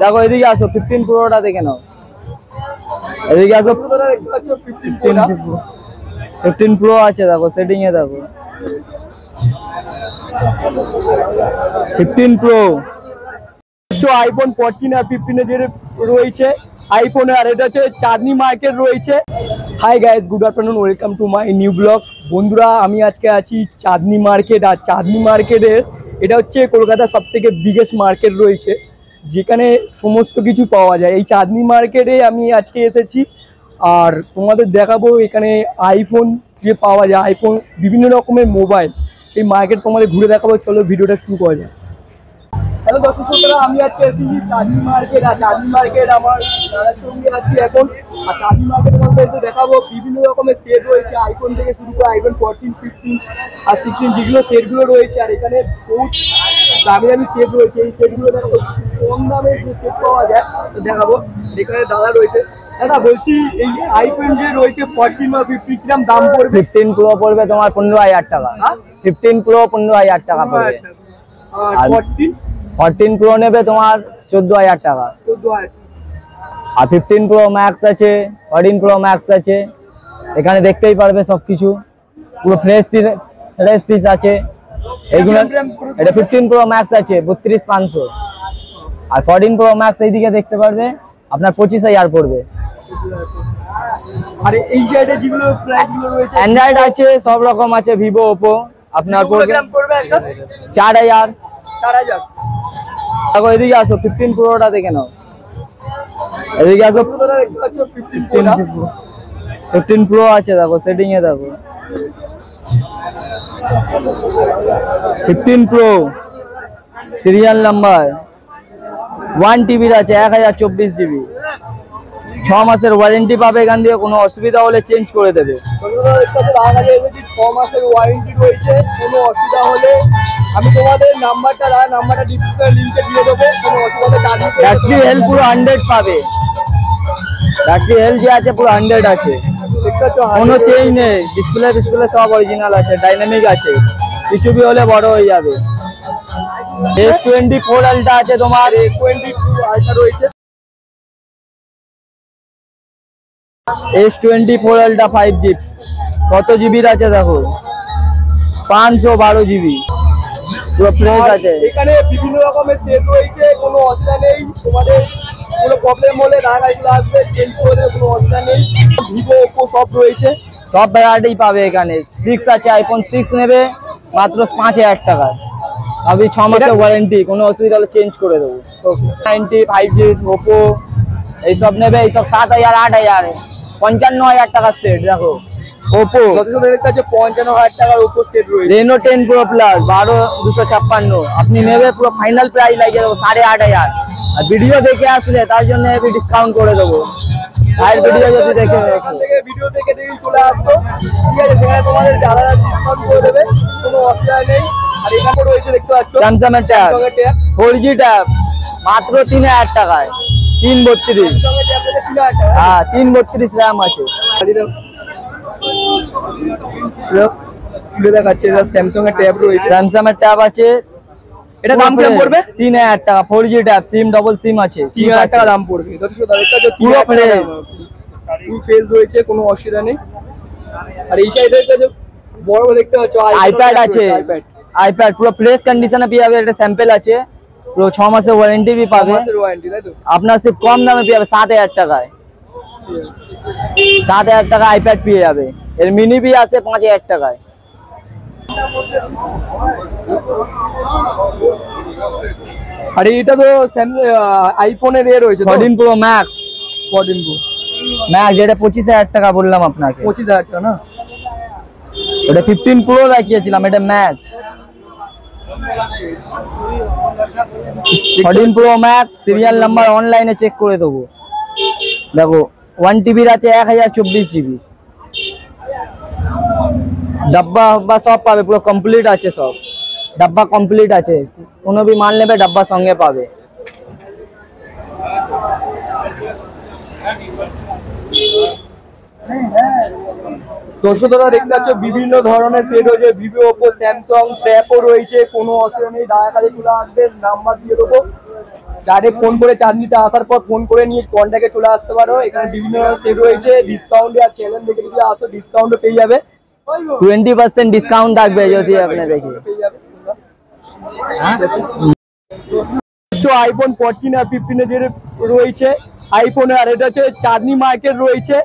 দেখো এদিকে আসো 15 প্রোটা দেখে নাও। এদিকে আসো 15 প্রো আছে, দেখো সেটিং এ দেখো 15 প্রো। আইফোন 14 আর 15 এর যে রয়েছে আইফোন, আর এটা হচ্ছে চাঁদনি মার্কেট রয়েছে। Hi guys, good afternoon, welcome to my new blog. বন্ধুরা, আমি আজকে আছি চাঁদনি মার্কেট। আর চাঁদনি মার্কেটের এটা হচ্ছে কলকাতার সব থেকে বিগেস্ট মার্কেট রয়েছে, যেখানে সমস্ত কিছু পাওয়া যায়। এই চাঁদনি মার্কেটে আমি আজকে এসেছি, আর তোমাদের দেখাবো এখানে আইফোন যে পাওয়া যায়, আইফোন বিভিন্ন রকমের মোবাইল, সেই মার্কেট তোমাদের ঘুরে দেখাবো। চলো ভিডিওটা শুরু করা যায়। হ্যালো দর্শক শ্রোতারা, আমি আজকে এসেছি চাঁদনি মার্কেট। আর চাঁদনি মার্কেট আমার দাদার সঙ্গে আছি এখন। আর চাঁদনি মার্কেটের মধ্যে একটু দেখাবো বিভিন্ন রকমের সেট রয়েছে, আইফোন থেকে শুরু করে আইফোন 14, 15 আর 16 যেগুলো সেটগুলো রয়েছে। আর এখানে বহুত দামি দামি সেট রয়েছে, এই সেটগুলো দেখাবো। কম দামে যে সেট পাওয়া যায় তো দেখাবো। এখানে দাদা রয়েছে। দাদা বলছি, এই আইফোন যে রয়েছে 14 বা 15 কিরম দাম পড়বে? 15 প্রো পড়বে তোমার 15,000 টাকা। 15 প্রো 15,000 টাকা পড়বে। আর 14 প্রো নেবে তোমার 14,000 টাকা। আর 15 প্রো ম্যাক্স আছে, 14 প্রো ম্যাক্স আছে, এখানে দেখতেই পারবে সবকিছু পুরো ফ্রেশ পিস আছে এইগুলো। এটা 15 প্রো ম্যাক্স আছে 32,500। আর 14 প্রো ম্যাক্স এইদিকে দেখতে পারবে আপনার 25,000 পড়বে। আর এই জায়গায় যেগুলো প্রাইসগুলো রয়েছে অ্যান্ড্রয়েড আছে, সব রকম আছে, ভিভো, ওপো, আপনার পড়বে 4,000। দেখো এদিকে আসো 15 প্রোটা দেখে নাও। এদিকে আসো 15 প্রো আছে, দেখো সেটিং এ দেখো 15 প্রো সিরিয়াল নাম্বার 1 টিবির আছে, 1024 জিবি, 6 মাসের ওয়ারেন্টি পাবে। এখান থেকে কোনো অসুবিধা হলে চেঞ্জ করে দেবে। 6 মাসের ওয়ারেন্টি রয়েছে, কোনো অসুবিধা হলে আমি তোমাদের নাম্বারটা ডিসক্রিপশনে লিংকে দিয়ে দেবো। কোনো অসুবিধা নেই। ব্যাটারি হেলথ পুরো 100 পাবে। ব্যাটারি হেলথ যে আছে পুরো 100 আছে, কোনো চেঞ্জ নেই। ডিসপ্লে সব অরিজিনাল আছে, ডাইনামিক আছে, কিছু বি হলে বড় হয়ে যাবে। S24 আলট্রা আছে তোমার, S22 আলট্রা রয়েছে, S24 আলট্রা 5G কত জিবির আছে দেখো, 512 জিবি, পুরো ফ্রেশ আছে। এখানে বিভিন্ন রকমের সেট রয়েছে, কোনো অসুবিধা নেই। তোমাদের কোনো প্রবলেম হলে দাদাগুলো আসবে, চেঞ্জ করে দেবে, কোনো অসুবিধা নেই। ভিভো, ওপো সব রয়েছে, সব ভ্যারাইটি পাবে এখানে। 6 আছে, আইফোন 6 নেবে মাত্র 5,000 টাকায়। আমি 6 মাসের ওয়ারেন্টি, কোনো অসুবিধা হলে চেঞ্জ করে দেবো। 90, 5G, ওপো এইসব নেবে, এইসব 7,000, 8,000, 55,000 টাকার সেট। দেখো ওপো কাছে 55,000 টাকার ওপো সেট রয়েছে। রেনো 10 প্রো প্লাস 12,256 আপনি নেবে, পুরো ফাইনাল প্রাইস লাগিয়ে দেবো 8,500। আর ভিডিও দেখে আসলে তার জন্য আমি ডিসকাউন্ট করে দেবো। আর ভিডিও যদি দেখে ভিডিও দেখে চলে আসবো, ঠিক আছে, সেখানে তোমাদের যারা ডিসকাউন্ট করে দেবে, কোনো অসুবিধা নেই। আর এখানে রয়েছে দেখতে পাচ্ছ স্যামসাং এর ট্যাব 4G ট্যাব মাত্র 3,000 টাকায়, 332। হ্যাঁ, 332 র্যাম আছে। দেখাচ্ছে স্যামসাং এর ট্যাব রয়েছে, স্যামসাং এর ট্যাব আছে। এটা দাম কেমন পড়বে? 3,000 টাকা। 4G ট্যাব, সিম ডবল সিম আছে, 3,000 টাকা দাম পড়বে। পুরো ফ্রেশ রয়েছে, কোনো অসুবিধা নেই। আর এই সাইডে বড় দেখতে পাচ্ছ আইপ্যাড আছে, আইপ্যাড পুরো ফ্রেশ কন্ডিশনে পেয়ে যাবে। একটা স্যাম্পল আছে, পুরো 6 মাসের ওয়ারেন্টি भी পাবে। আপনার সির্ফ কম দামে পেয়ে যাবে 7,000 টাকায়। 7,000 টাকা আইপ্যাড পেয়ে যাবে। এর মিনি भी আছে 5,000 টাকায়। আর এটা তো আইফোনের এ রয়েছে 14 প্রো ম্যাক্স, 14 প্রো ম্যাক্স, যেটা 25,000 টাকা বললাম আপনাকে। 25,000 টাকা না, এটা 15 প্রো দেখিয়েছিলাম, এটা max. 14 pro max serial number অনলাইনে চেক করে দেবো। দেখো 1 টিবির আছে, 1024 জিবি, डब्बा हब्बा सब पावे, পুরো কমপ্লিট আছে, সব डब्बा কমপ্লিট আছে। কোনো भी মাল নেবে डब्बा সঙ্গে পাবে। দর্শকরা দেখতে পাচ্ছ বিভিন্ন ধরনের সেট রয়েছে, ভিভো, ওপো, স্যামসাং ট্যাবও রয়েছে, কোনো অসুবিধা নেই। দাদার কাছে চলে আসবে, নাম্বার দিয়ে দেবো, ডাইরেক্ট ফোন করে চাঁদনিতে আসার পর ফোন করে নিয়ে কন্ট্যাক্টে চলে আসতে পারো। এখানে বিভিন্ন সেট রয়েছে, ডিসকাউন্টে আর চ্যানেল দেখে যদি আসো ডিসকাউন্টও পেয়ে যাবে, 20% ডিসকাউন্ট থাকবে যদি আপনি দেখি। পেয়ে যাবে আইফোন 14 আর 15 যে রয়েছে আইফোনে, আর এটা হচ্ছে চাঁদনি মার্কেট রয়েছে,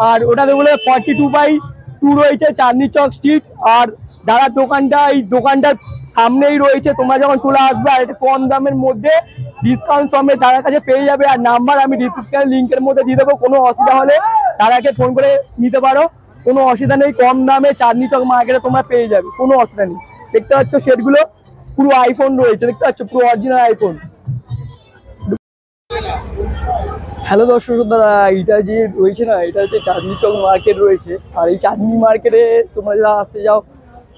আর ওটাতে বলে 42/2 রয়েছে চাঁদনি চক স্ট্রিট। আর যারা দোকানটা এই দোকানটার সামনেই রয়েছে, তোমরা যখন চলে আসবে আর এটা কম দামের মধ্যে ডিসকাউন্ট সমেত তার কাছে পেয়ে যাবে। আর নাম্বার আমি ডিসক্রিপশন লিঙ্কের মধ্যে দিয়ে দেবো, কোনো অসুবিধা হলে তারাকে ফোন করে নিতে পারো, কোনো অসুবিধা নেই। কম দামে চাঁদনি চক মার্কেটে তোমরা পেয়ে যাবে, কোনো অসুবিধা নেই। দেখতে পাচ্ছ সেটগুলো পুরো আইফোন রয়েছে, দেখতে পাচ্ছ পুরো অরিজিনাল আইফোন। হ্যালো দর্শক শ্রোতারা, এটা যে রয়েছে না, এটা হচ্ছে চাঁদনি চক মার্কেট রয়েছে। আর এই চাঁদনি মার্কেটে তোমরা যারা আসতে যাও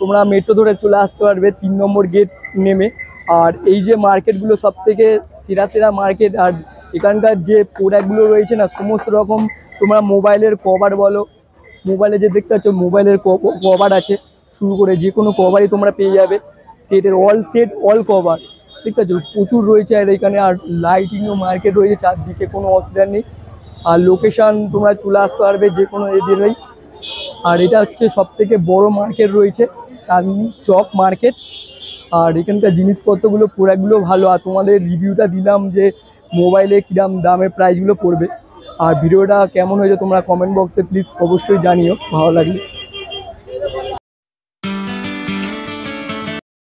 তোমরা মেট্রো ধরে চলে আসতে পারবে 3 নম্বর গেট নেমে। আর এই যে মার্কেটগুলো সব থেকে সেরা সেরা মার্কেট। আর এখানকার যে প্রোডাক্টগুলো রয়েছে না, সমস্ত রকম তোমরা মোবাইলের কভার বলো, মোবাইলে যে দেখতে পাচ্ছ মোবাইলের কভার আছে শুরু করে যে কোনো কভারই তোমরা পেয়ে যাবে। সেটের অল কভার ঠিক আছে, প্রচুর রয়েছে। আর এখানে আর লাইটিংও মার্কেট রয়েছে চারদিকে, কোনো অসুবিধা নেই। আর লোকেশান তোমরা চলে আসতে পারবে যে কোনো এদিকেই। আর এটা হচ্ছে সব থেকে বড় মার্কেট রয়েছে চাঁদনি চক মার্কেট। আর এখানকার জিনিসপত্রগুলো প্রোডাক্টগুলো ভালো। আর তোমাদের রিভিউটা দিলাম যে মোবাইলে কিরম দামে প্রাইসগুলো পড়বে। আর ভিডিওটা কেমন হয়েছে তোমরা কমেন্ট বক্সে প্লিজ অবশ্যই জানিও ভালো লাগলে।